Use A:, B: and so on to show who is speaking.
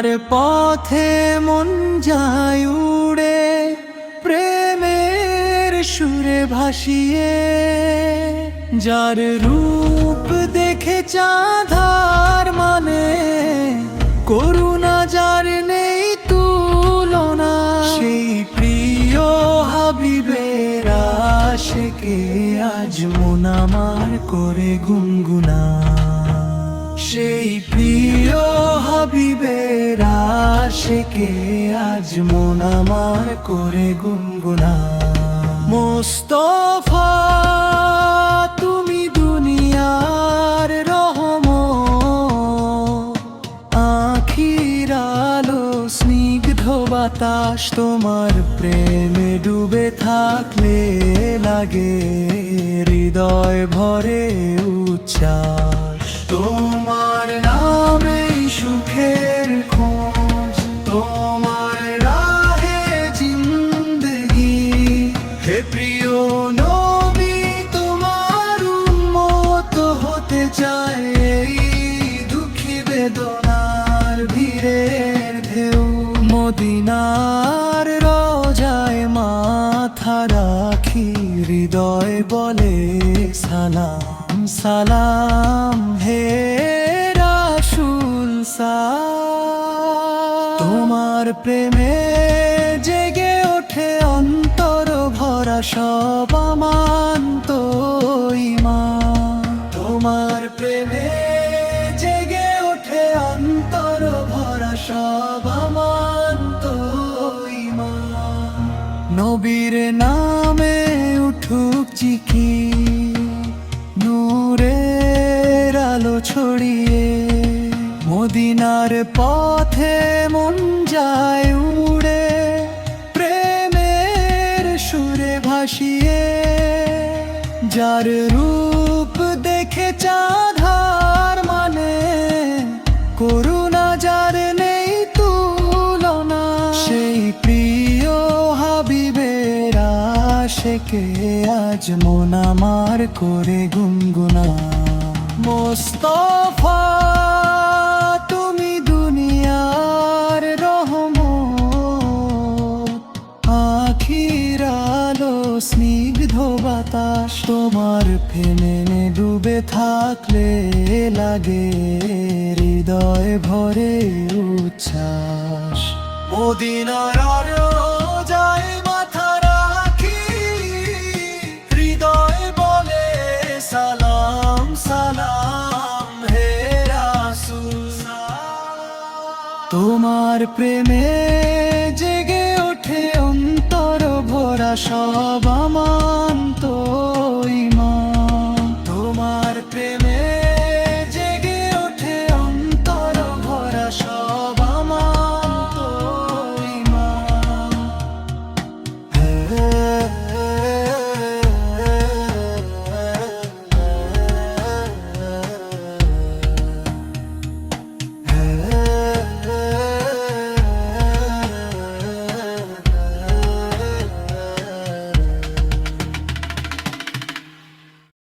A: মদিনার পথে মন যায় উড়ে, প্রেমের সুরে ভাসিয়ে। যার রূপ দেখে চাঁদার মানে, করুণা যার নেই তুলনা। সেই প্রিয় হাবিবের আশিকে আজ মন আমার করে গুনগুনা। সেই প্রিয় হাবিবের আশিকে আজ মন আমার করে গুনগুনা। মুস্তাফা তুমি দুনিয়ার রহমত, আখির আলো স্নিগ্ধ বাতাস। তোমার প্রেমে ডুবে থাকলে লাগে হৃদয় ভরে উচ্ছ্বাস। তোমার নামেই সুখের খোঁজ, তোমার রাহে জিন্দেগি। হে প্রিয় নবী, তোমার উম্মত হতে চায় এই দুঃখী বেদনার ভিড়ের ঢেউ। মদিনার রোজায় মাথা রাখি, হৃদয় বলে সালাম সালাম হে রাসূল সালাম। তোমার প্রেমে জেগে ওঠে অন্তর ভরা সব আমান্ত ঈমান। তোমার প্রেমে জেগে ওঠে অন্তর ভরা সব আমান্ত ঈমান। নবীর নামে উঠুক জিকির, নূরের আলো ছড়িয়ে। মদিনার পথে মন যায় উড়ে, প্রেমের সুরে ভাসিয়ে। যার রূপ দেখে চাঁদার মানে, করুণা যার নেই তুলনা। সেই প্রিয় হাবিবের আশিকে আজ মন আমার করে গুনগুনা। মুস্তাফা তুমি দুনিয়ার রহমত, আখির আলো স্নিগ্ধ বাতাস। তোমার প্রেমে ডুবে থাকলে লাগে হৃদয় ভরে উচ্ছ্বাস। মদিনার রোজায় মাথা রাখি, হৃদয় বলে সালাম সালাম হে রাসূল সালাম। তোমার প্রেমে জেগে ওঠে অন্তর ভরা সব